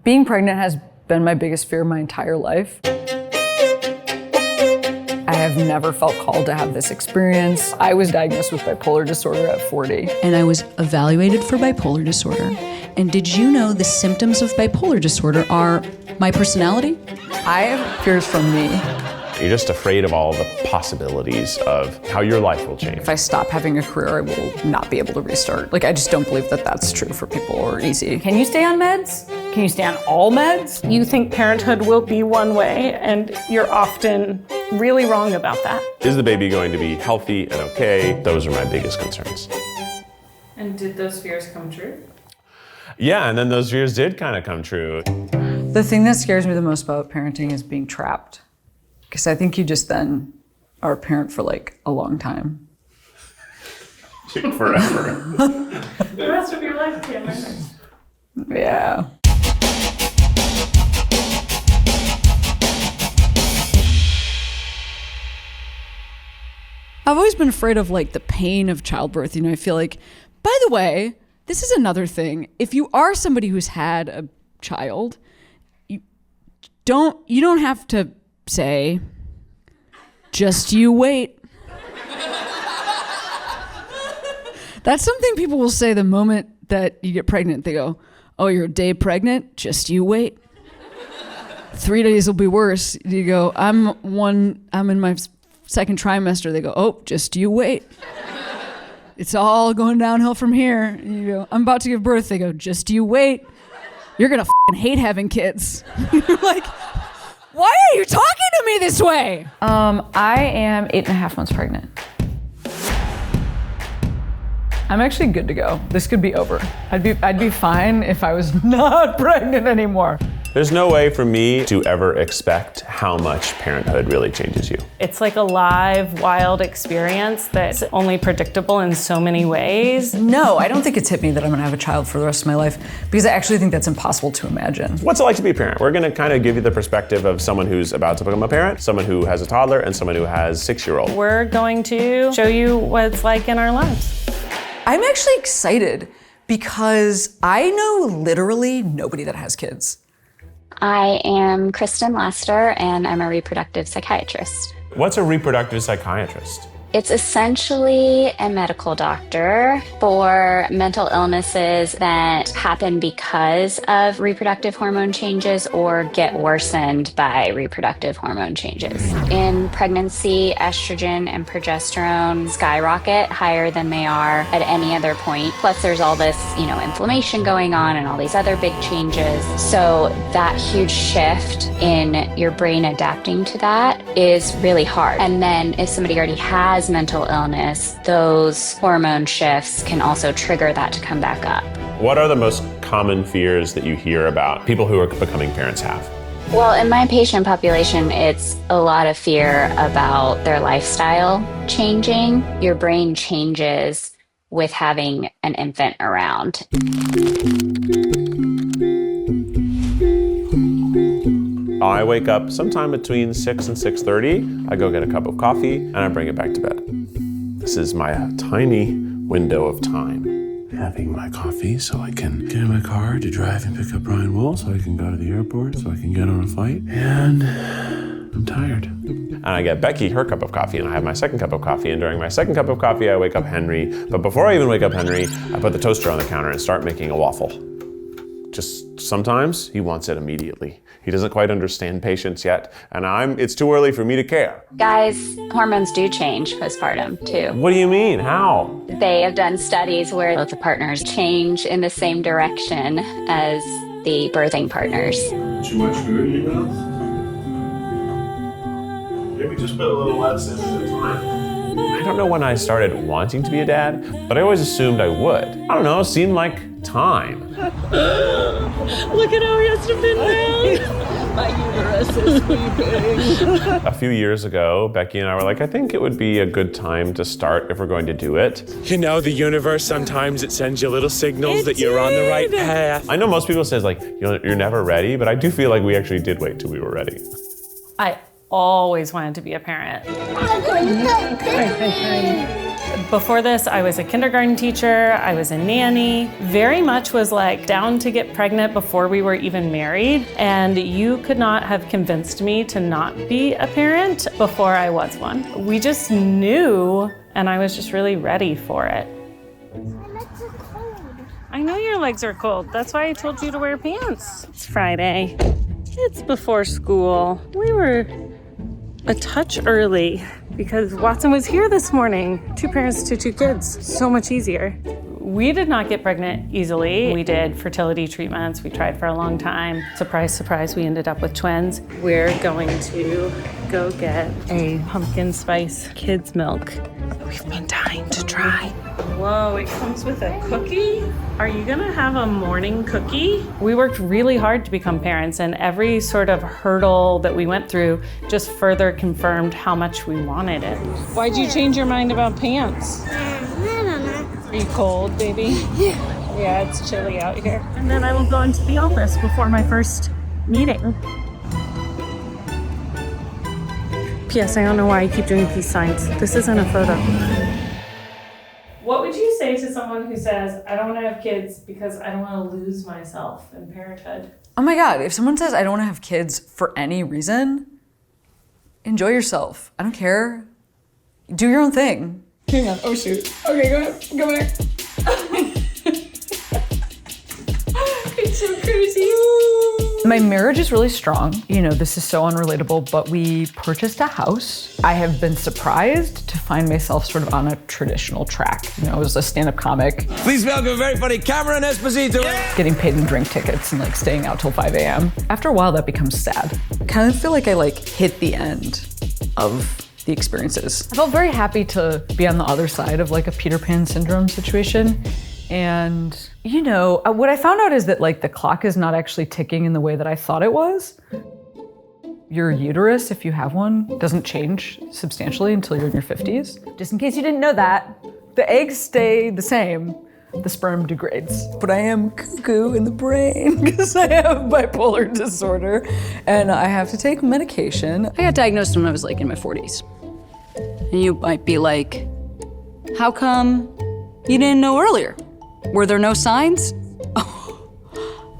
Being pregnant has been my biggest fear my entire life. I have never felt called to have this experience. I was diagnosed with bipolar disorder at 40. And I was evaluated for bipolar disorder. And did you know the symptoms of bipolar disorder are my personality? I have fears from me. You're just afraid of all the possibilities of how your life will change. If I stop having a career, I will not be able to restart. Like, I just don't believe that that's true for people or easy. Can you stay on meds? Can you stay on all meds? You think parenthood will be one way, and you're often really wrong about that. Is the baby going to be healthy and okay? Those are my biggest concerns. And did those fears come true? Yeah, and then those fears did kind of come true. The thing that scares me the most about parenting is being trapped. Because I think you just then are a parent for like a long time. Forever. The rest of your life, Cameron. Yeah. I've always been afraid of like the pain of childbirth. You know, I feel like, by the way, this is another thing. If you are somebody who's had a child, you don't have to say, just you wait. That's something people will say the moment that you get pregnant. They go, oh, you're a day pregnant? Just you wait. 3 days will be worse. You go, I'm in my second trimester. They go, oh, just you wait. It's all going downhill from here. And you go, I'm about to give birth. They go, just you wait. You're gonna f***ing hate having kids. You're like, why are you talking to me this way? I am 8.5 months pregnant. I'm actually good to go. This could be over. I'd be fine if I was not pregnant anymore. There's no way for me to ever expect how much parenthood really changes you. It's like a live, wild experience that's only predictable in so many ways. No, I don't think it's hit me that I'm gonna have a child for the rest of my life, because I actually think that's impossible to imagine. What's it like to be a parent? We're gonna kind of give you the perspective of someone who's about to become a parent, someone who has a toddler, and someone who has a 6-year-old. We're going to show you what it's like in our lives. I'm actually excited because I know literally nobody that has kids. I am Kristin Lasseter, and I'm a reproductive psychiatrist. What's a reproductive psychiatrist? It's essentially a medical doctor for mental illnesses that happen because of reproductive hormone changes or get worsened by reproductive hormone changes. In pregnancy, estrogen and progesterone skyrocket higher than they are at any other point. Plus there's all this, inflammation going on and all these other big changes. So that huge shift in your brain adapting to that is really hard. And then if somebody already has mental illness, those hormone shifts can also trigger that to come back up. What are the most common fears that you hear about people who are becoming parents have? Well, in my patient population, it's a lot of fear about their lifestyle changing. Your brain changes with having an infant around. I wake up sometime between 6 and 6:30. I go get a cup of coffee and I bring it back to bed. This is my tiny window of time. Having my coffee so I can get in my car to drive and pick up Brian Wool, so I can go to the airport, so I can get on a flight. And I'm tired. And I get Becky her cup of coffee and I have my second cup of coffee. And during my second cup of coffee, I wake up Henry. But before I even wake up Henry, I put the toaster on the counter and start making a waffle. Just sometimes he wants it immediately. He doesn't quite understand patience yet, and it's too early for me to care. Guys, hormones do change postpartum too. What do you mean? How? They have done studies where both the partners change in the same direction as the birthing partners. Too much food in your mouth? Maybe just put a little less in at a time. I don't know when I started wanting to be a dad, but I always assumed I would. I don't know, it seemed like time. Look at how he has to bend down. My uterus is weeping. A few years ago, Becky and I were like, I think it would be a good time to start if we're going to do it. The universe, sometimes it sends you little signals that you're on the right path. I know most people say, you're never ready, but I do feel like we actually did wait till we were ready. I always wanted to be a parent. Before this, I was a kindergarten teacher, I was a nanny, very much was like down to get pregnant before we were even married, and you could not have convinced me to not be a parent before I was one. We just knew, and I was just really ready for it. My legs are cold. I know your legs are cold. That's why I told you to wear pants. It's Friday. It's before school. We were a touch early because Watson was here this morning. 2 parents to 2 kids. So much easier. We did not get pregnant easily. We did fertility treatments. We tried for a long time. Surprise, surprise, we ended up with twins. We're going to go get a pumpkin spice kids milk that we've been dying to try. Whoa, it comes with a cookie? Are you gonna have a morning cookie? We worked really hard to become parents, and every sort of hurdle that we went through just further confirmed how much we wanted it. Why'd you change your mind about pants? I don't know. Are you cold, baby? Yeah, it's chilly out here. And then I will go into the office before my first meeting. P.S. I don't know why I keep doing peace signs. This isn't a photo. What would you say to someone who says, I don't want to have kids because I don't want to lose myself in parenthood? Oh my God, if someone says I don't want to have kids for any reason, enjoy yourself. I don't care. Do your own thing. Hang on, oh shoot. Okay, go ahead, go back. It's so crazy. My marriage is really strong. You know, this is so unrelatable, but we purchased a house. I have been surprised to find myself sort of on a traditional track. You know, I was a stand-up comic. Please welcome a very funny Cameron Esposito. Yeah. Getting paid in drink tickets and like staying out till 5 a.m. After a while, that becomes sad. I kind of feel like I like hit the end of the experiences. I felt very happy to be on the other side of like a Peter Pan syndrome situation. And, you know, what I found out is that like the clock is not actually ticking in the way that I thought it was. Your uterus, if you have one, doesn't change substantially until you're in your 50s. Just in case you didn't know that, the eggs stay the same. The sperm degrades. But I am cuckoo in the brain because I have bipolar disorder and I have to take medication. I got diagnosed when I was like in my 40s. And you might be like, how come you didn't know earlier? Were there no signs?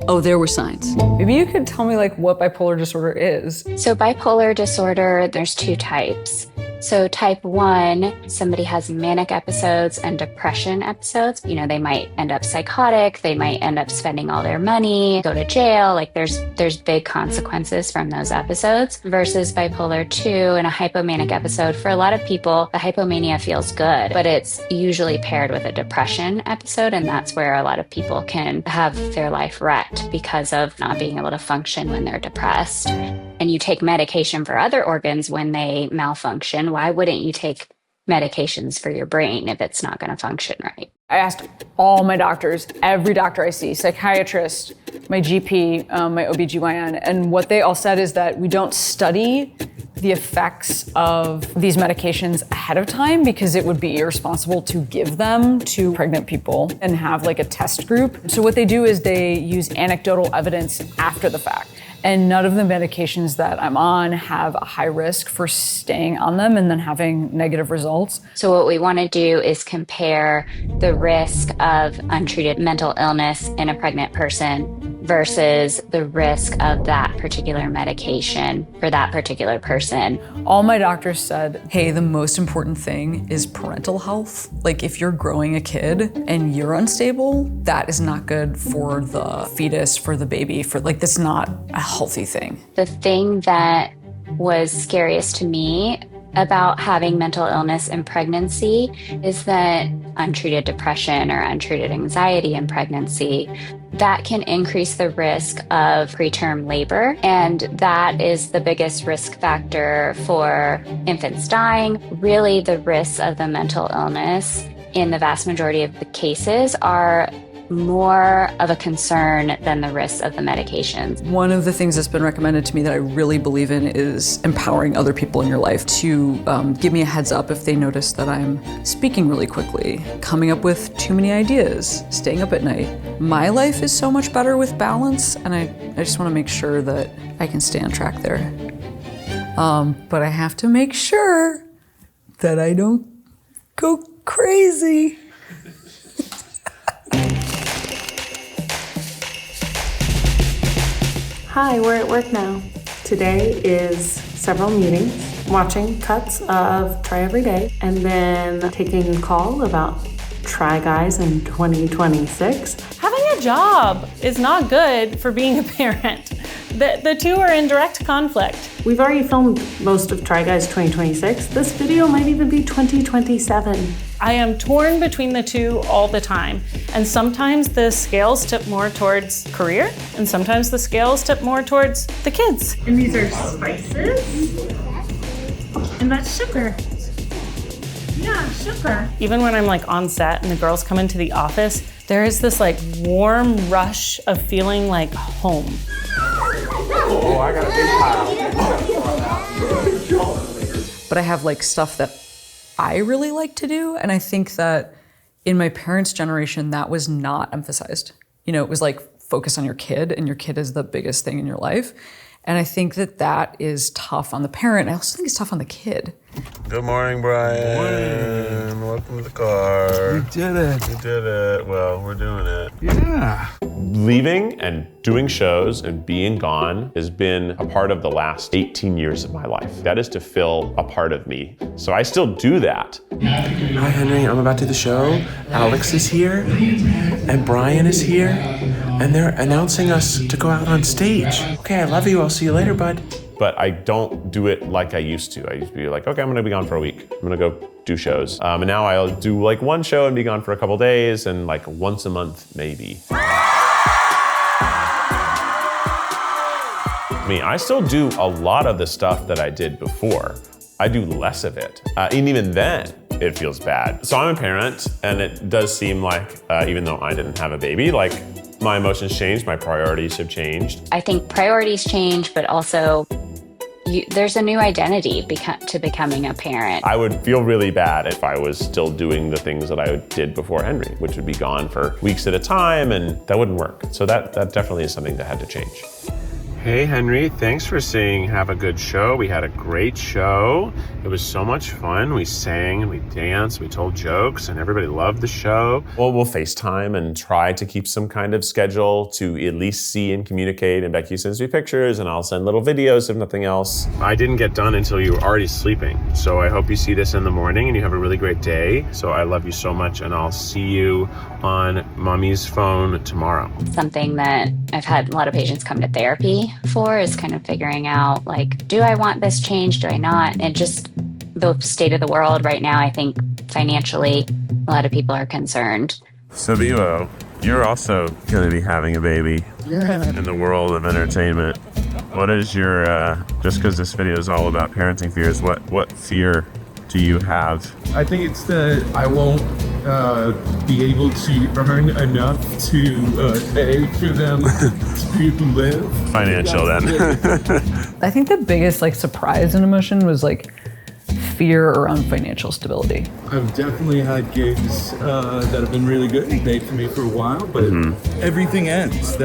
Oh, there were signs. Maybe you could tell me like what bipolar disorder is. So bipolar disorder, there's 2 types. So type 1, somebody has manic episodes and depression episodes. You know, they might end up psychotic, they might end up spending all their money, go to jail. Like there's big consequences from those episodes. Versus bipolar 2 and a hypomanic episode. For a lot of people, the hypomania feels good, but it's usually paired with a depression episode, and that's where a lot of people can have their life wrecked because of not being able to function when they're depressed. And you take medication for other organs when they malfunction. Why wouldn't you take medications for your brain if it's not going to function right? I asked all my doctors, every doctor I see, psychiatrist, my GP, my OBGYN, and what they all said is that we don't study the effects of these medications ahead of time because it would be irresponsible to give them to pregnant people and have like a test group. So what they do is they use anecdotal evidence after the fact. And none of the medications that I'm on have a high risk for staying on them and then having negative results. So what we want to do is compare the risk of untreated mental illness in a pregnant person versus the risk of that particular medication for that particular person. All my doctors said, hey, the most important thing is parental health. Like if you're growing a kid and you're unstable, that is not good for the fetus, for the baby, for like, that's not a healthy thing. The thing that was scariest to me about having mental illness in pregnancy is that untreated depression or untreated anxiety in pregnancy, that can increase the risk of preterm labor. And that is the biggest risk factor for infants dying. Really, the risks of the mental illness in the vast majority of the cases are more of a concern than the risks of the medications. One of the things that's been recommended to me that I really believe in is empowering other people in your life to give me a heads up if they notice that I'm speaking really quickly, coming up with too many ideas, staying up at night. My life is so much better with balance, and I just want to make sure that I can stay on track there. But I have to make sure that I don't go Crazy. Hi, we're at work now. Today is several meetings, watching cuts of Try Every Day, and then taking a call about Try Guys in 2026. Having a job is not good for being a parent. The two are in direct conflict. We've already filmed most of Try Guys 2026. This video might even be 2027. I am torn between the two all the time. And sometimes the scales tip more towards career, and sometimes the scales tip more towards the kids. And these are spices. And that's sugar. Yeah, sugar. Even when I'm like on set and the girls come into the office, there is this like warm rush of feeling like home. Oh, I got a big pile. But I have like stuff that I really like to do. And I think that in my parents' generation, that was not emphasized. You know, it was like focus on your kid, and your kid is the biggest thing in your life. And I think that that is tough on the parent. I also think it's tough on the kid. Good morning, Brian. Morning. Welcome to the car. You did it. You did it. Well, we're doing it. Yeah. Leaving and doing shows and being gone has been a part of the last 18 years of my life. That is to fill a part of me. So I still do that. Hi, Henry. I'm about to do the show. Alex is here, and Brian is here, and they're announcing us to go out on stage. Okay, I love you. I'll see you later, bud. But I don't do it like I used to. I used to be like, okay, I'm gonna be gone for a week. I'm gonna go do shows. And now I'll do like one show and be gone for a couple days, and like once a month, maybe. I mean, I still do a lot of the stuff that I did before. I do less of it. And even then, it feels bad. So I'm a parent, and it does seem like, even though I didn't have a baby, like my emotions changed, my priorities have changed. I think priorities change, but also there's a new identity to becoming a parent. I would feel really bad if I was still doing the things that I did before Henry, which would be gone for weeks at a time, and that wouldn't work. So that definitely is something that had to change. Hey, Henry, thanks for saying have a good show. We had a great show. It was so much fun. We sang and we danced, we told jokes, and everybody loved the show. Well, we'll FaceTime and try to keep some kind of schedule to at least see and communicate. And Becky sends me pictures, and I'll send little videos if nothing else. I didn't get done until you were already sleeping. So I hope you see this in the morning and you have a really great day. So I love you so much, and I'll see you on Mommy's phone tomorrow. Something that I've had a lot of patients come to therapy for is kind of figuring out, like, do I want this change? Do I not? And just the state of the world right now, I think financially, a lot of people are concerned. So, Bibo, you're also going to be having a baby in the world of entertainment. What is your, just because this video is all about parenting fears, what fear do you have? I think it's that I won't be able to earn enough to pay for them to live. Financial, then. I think the biggest like surprise and emotion was like fear around financial stability. I've definitely had gigs that have been really good and paid for me for a while, but everything ends.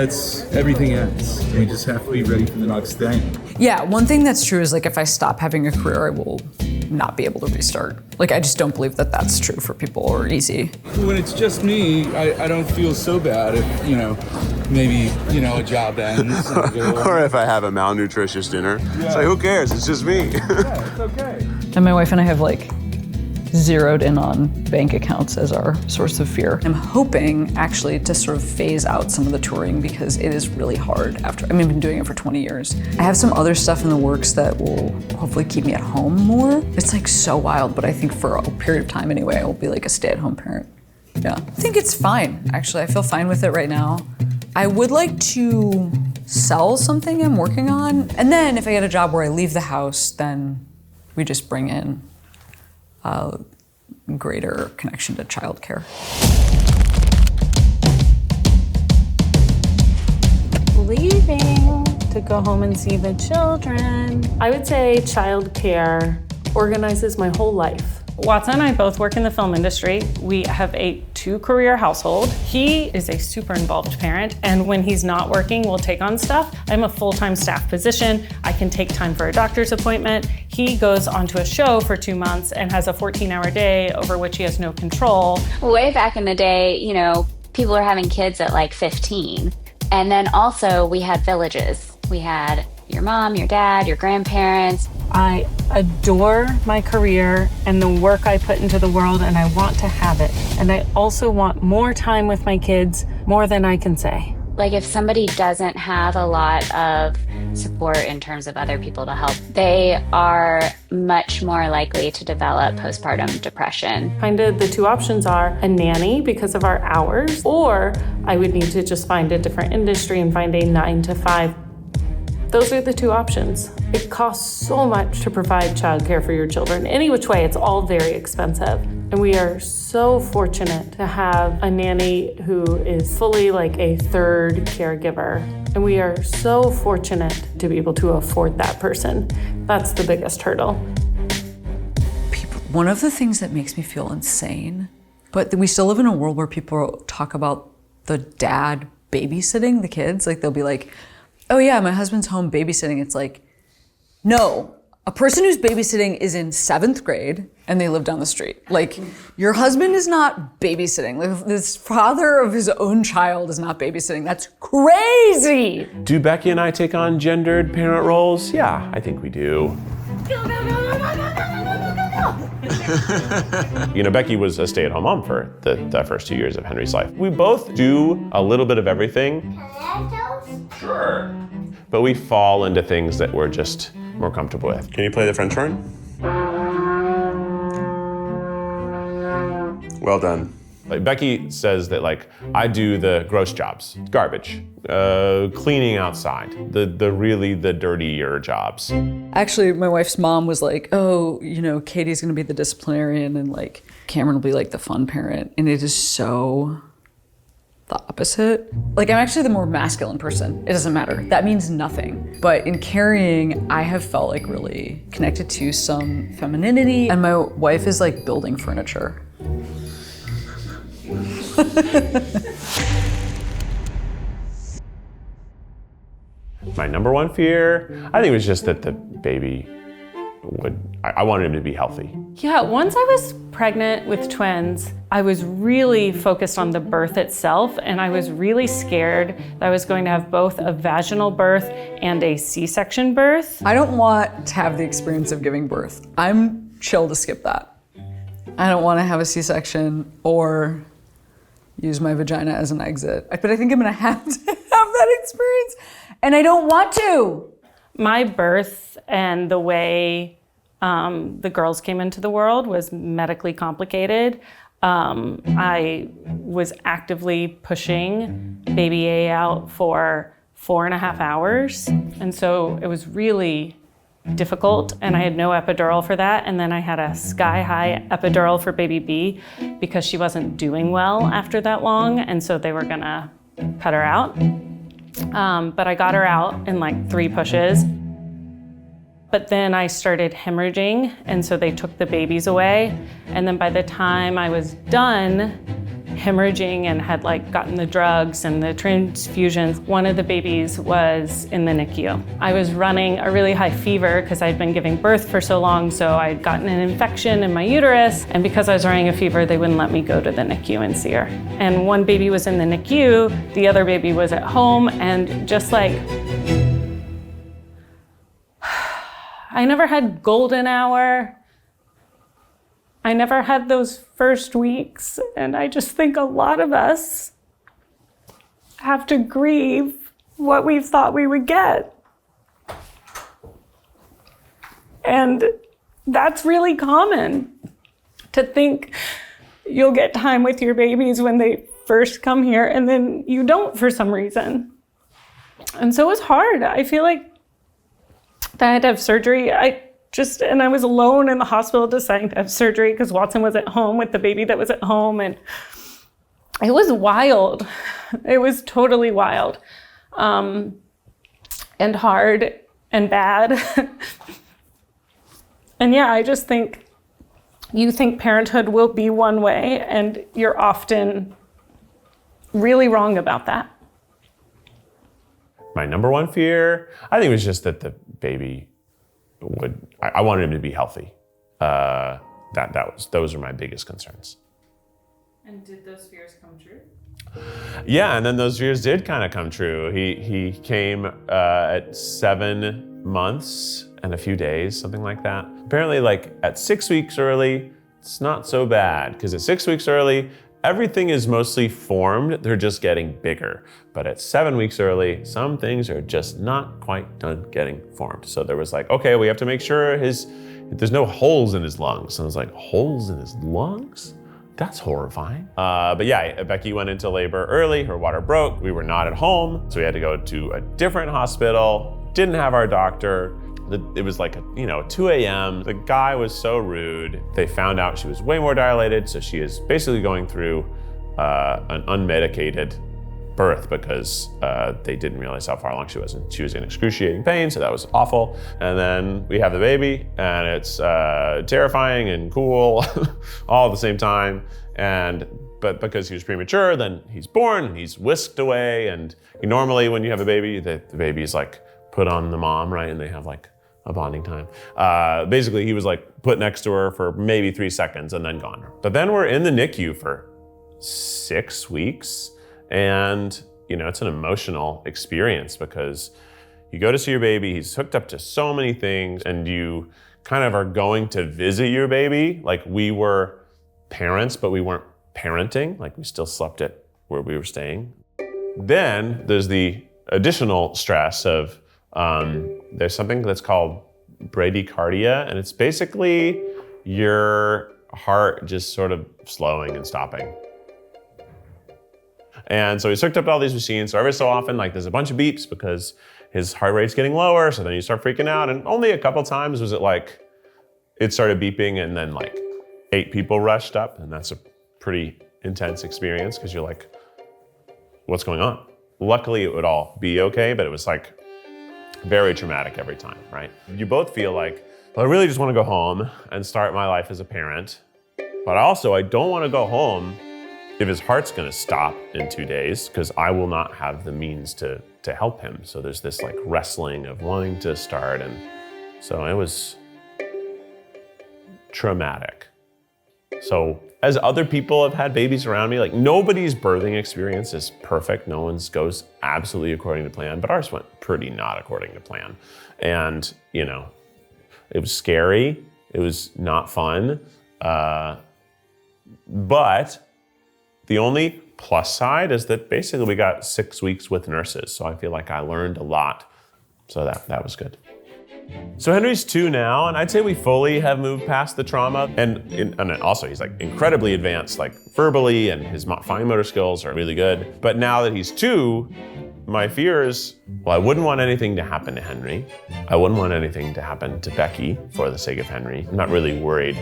Everything ends. We just have to be ready for the next thing. Yeah, one thing that's true is like if I stop having a career, I will not be able to restart. Like I just don't believe that that's true for people or easy. When it's just me, I don't feel so bad if, maybe, a job ends. Or if I have a malnutritious dinner. It's like, who cares? It's just me. Yeah, it's okay. And my wife and I have like zeroed in on bank accounts as our source of fear. I'm hoping actually to sort of phase out some of the touring because it is really hard after, I've been doing it for 20 years. I have some other stuff in the works that will hopefully keep me at home more. It's like so wild, but I think for a period of time anyway, I will be like a stay-at-home parent. Yeah, I think it's fine. Actually, I feel fine with it right now. I would like to sell something I'm working on. And then if I get a job where I leave the house, then we just bring in a greater connection to childcare. Leaving to go home and see the children. I would say childcare organizes my whole life. Watson and I both work in the film industry. We have a 2-career household. He is a super involved parent, and when he's not working, will take on stuff. I'm a full-time staff position. I can take time for a doctor's appointment. He goes onto a show for 2 months and has a 14-hour day over which he has no control. Way back in the day, you know, people were having kids at like 15. And then also we had villages. We had your mom, your dad, your grandparents. I adore my career and the work I put into the world, and I want to have it. And I also want more time with my kids, more than I can say. Like if somebody doesn't have a lot of support in terms of other people to help, they are much more likely to develop postpartum depression. Kind of the 2 options are a nanny because of our hours, or I would need to just find a different industry and find a 9 to 5. Those are the 2 options. It costs so much to provide childcare for your children. Any which way, it's all very expensive. And we are so fortunate to have a nanny who is fully like a 3rd caregiver. And we are so fortunate to be able to afford that person. That's the biggest hurdle. One of the things that makes me feel insane, but we still live in a world where people talk about the dad babysitting the kids. Like they'll be like, oh yeah, my husband's home babysitting. It's like, no, a person who's babysitting is in 7th grade and they live down the street. Like, your husband is not babysitting. Like, this father of his own child is not babysitting. That's crazy. Do Becky and I take on gendered parent roles? Yeah, I think we do. You know, Becky was a stay-at-home mom for the first 2 years of Henry's life. We both do a little bit of everything. Sure. But we fall into things that we're just more comfortable with. Can you play the French horn? Well done. Like Becky says that like I do the gross jobs, garbage, cleaning outside, the dirtier jobs. Actually, my wife's mom was like, oh, you know, Katie's gonna be the disciplinarian and like Cameron will be like the fun parent. And it is so the opposite. Like I'm actually the more masculine person. It doesn't matter. That means nothing. But in carrying, I have felt like really connected to some femininity. And my wife is like building furniture. My number one fear, I think it was just that the baby I wanted him to be healthy. Yeah, once I was pregnant with twins, I was really focused on the birth itself, and I was really scared that I was going to have both a vaginal birth and a C-section birth. I don't want to have the experience of giving birth. I'm chill to skip that. I don't want to have a C-section or use my vagina as an exit. But I think I'm gonna have to have that experience, and I don't want to. My birth and the way the girls came into the world was medically complicated. I was actively pushing baby A out for 4.5 hours. And so it was really difficult, and I had no epidural for that. And then I had a sky-high epidural for baby B because she wasn't doing well after that long, and so they were gonna cut her out. But I got her out in like 3 pushes. But then I started hemorrhaging, and so they took the babies away. And then by the time I was done hemorrhaging and had like gotten the drugs and the transfusions, one of the babies was in the NICU. I was running a really high fever because I'd been giving birth for so long, so I'd gotten an infection in my uterus, and because I was running a fever, they wouldn't let me go to the NICU and see her. And one baby was in the NICU, the other baby was at home, and just like, I never had golden hour. I never had those first weeks, and I just think a lot of us have to grieve what we thought we would get. And that's really common, to think you'll get time with your babies when they first come here, and then you don't for some reason. And so it's hard. I feel like I had to have surgery. And I was alone in the hospital deciding to have surgery because Watson was at home with the baby that was at home, and it was wild. It was totally wild, and hard and bad. And yeah, I just think you think parenthood will be one way, and you're often really wrong about that. My number one fear, I think it was just that the baby I wanted him to be healthy. Those are my biggest concerns. And did those fears come true? Yeah, and then those fears did kind of come true. He came at 7 months and a few days, something like that. Apparently, like at 6 weeks early, it's not so bad, because at 6 weeks early, everything is mostly formed, they're just getting bigger. But at 7 weeks early, some things are just not quite done getting formed. So there was like, okay, we have to make sure there's no holes in his lungs. And I was like, holes in his lungs? That's horrifying. But yeah, Becky went into labor early, her water broke, we were not at home, so we had to go to a different hospital, didn't have our doctor. It was like 2 a.m. The guy was so rude. They found out she was way more dilated, so she is basically going through an unmedicated birth because they didn't realize how far along she was. And she was in excruciating pain, so that was awful. And then we have the baby, and it's terrifying and cool all at the same time. But because he was premature, then he's born and he's whisked away. And normally when you have a baby, the baby's like put on the mom, right? And they have like a bonding time. Basically, he was like put next to her for maybe 3 seconds and then gone. But then we're in the NICU for 6 weeks. And, it's an emotional experience because you go to see your baby, he's hooked up to so many things, and you kind of are going to visit your baby. Like, we were parents, but we weren't parenting. Like, we still slept at where we were staying. Then there's the additional stress of, there's something that's called bradycardia, and it's basically your heart just sort of slowing and stopping. And so he's hooked up to all these machines. So every so often, like, there's a bunch of beeps because his heart rate's getting lower. So then you start freaking out. And only a couple times was it like, it started beeping and then like 8 people rushed up. And that's a pretty intense experience because you're like, what's going on? Luckily, it would all be okay, but it was like very traumatic every time, right? You both feel like, well, I really just want to go home and start my life as a parent. But also, I don't want to go home if his heart's gonna stop in 2 days, because I will not have the means to help him. So there's this like wrestling of wanting to start, and so it was traumatic. So as other people have had babies around me, like, nobody's birthing experience is perfect. No one's goes absolutely according to plan, but ours went pretty not according to plan. And, it was scary. It was not fun. But the only plus side is that basically we got 6 weeks with nurses. So I feel like I learned a lot. So that was good. So Henry's 2 now, and I'd say we fully have moved past the trauma. And also he's like incredibly advanced, like verbally, and his fine motor skills are really good. But now that he's 2, my fear is, well, I wouldn't want anything to happen to Henry. I wouldn't want anything to happen to Becky for the sake of Henry. I'm not really worried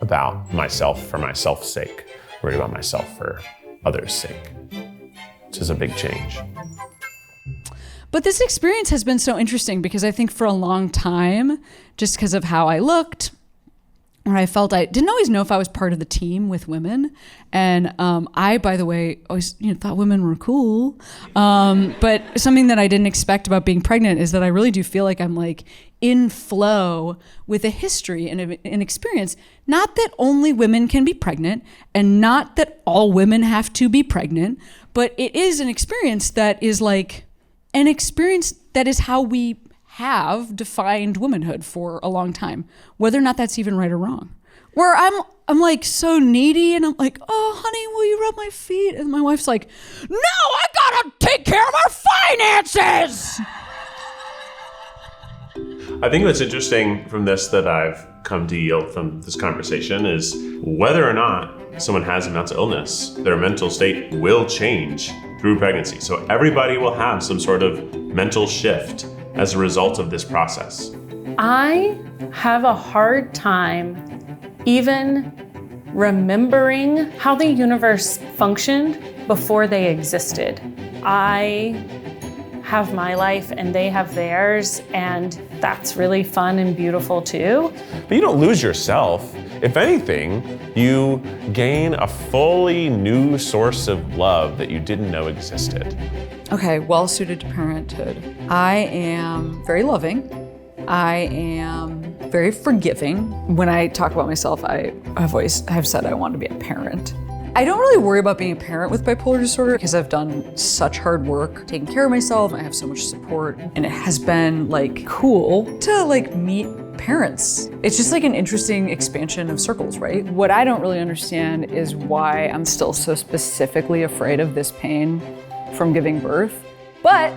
about myself for myself's sake. I'm worried about myself for others' sake, which is a big change. But this experience has been so interesting because I think for a long time, just because of how I looked, or I felt I didn't always know if I was part of the team with women. And I, by the way, always thought women were cool. But something that I didn't expect about being pregnant is that I really do feel like I'm like in flow with a history and an experience. Not that only women can be pregnant, and not that all women have to be pregnant, but it is an experience that is like an experience that is how we have defined womanhood for a long time, whether or not that's even right or wrong. Where I'm like so needy, and I'm like, oh honey, will you rub my feet? And my wife's like, no, I gotta take care of our finances. I think what's interesting from this that I've come to yield from this conversation is whether or not someone has a mental illness, their mental state will change through pregnancy. So everybody will have some sort of mental shift as a result of this process. I have a hard time even remembering how the universe functioned before they existed. I have my life and they have theirs, and that's really fun and beautiful too. But you don't lose yourself. If anything, you gain a fully new source of love that you didn't know existed. Okay, well suited to parenthood. I am very loving. I am very forgiving. When I talk about myself, I have said I want to be a parent. I don't really worry about being a parent with bipolar disorder because I've done such hard work taking care of myself. I have so much support, and it has been like cool to like meet parents. It's just like an interesting expansion of circles, right? What I don't really understand is why I'm still so specifically afraid of this pain from giving birth, but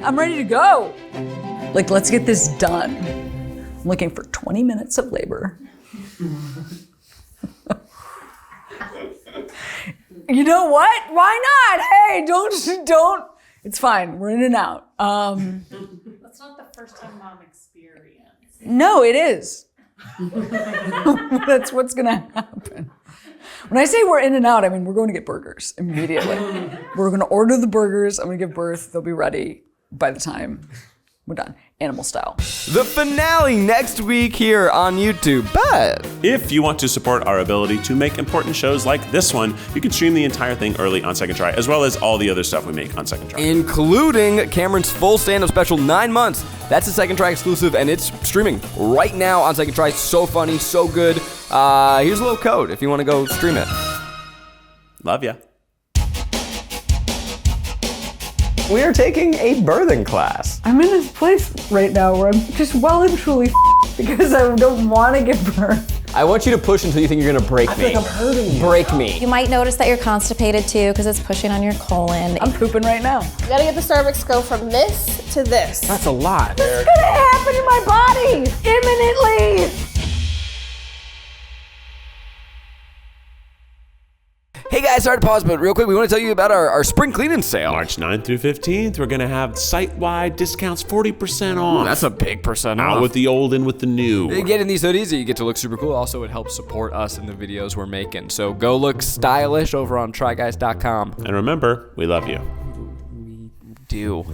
I'm ready to go. Like, let's get this done. I'm looking for 20 minutes of labor. You know what? Why not? Hey, don't. It's fine. We're in and out. That's not the first time mom experienced. No, it is. That's what's gonna happen. When I say we're in and out, I mean we're going to get burgers immediately. We're gonna order the burgers. I'm gonna give birth. They'll be ready by the time we're done. Animal style. The finale next week here on YouTube. But if you want to support our ability to make important shows like this one, you can stream the entire thing early on Second Try, as well as all the other stuff we make on Second Try. Including Cameron's full stand-up special, 9 months. That's a Second Try exclusive, and it's streaming right now on Second Try. So funny, so good. Here's a little code if you want to go stream it. Love ya. We are taking a birthing class. I'm in this place right now where I'm just well and truly because I don't want to give birth. I want you to push until you think you're gonna break me. I feel like I'm hurting you. Break me. You might notice that you're constipated too because it's pushing on your colon. I'm pooping right now. You gotta get the cervix go from this to this. That's a lot. This is gonna happen in my body imminently. Hey guys, sorry to pause, but real quick, we want to tell you about our spring cleaning sale. March 9th through 15th, we're going to have site-wide discounts, 40% off. Ooh, that's a big percent off. Out with the old and with the new. You get in these hoodies, you get to look super cool. Also, it helps support us in the videos we're making. So go look stylish over on tryguys.com. And remember, we love you. We do.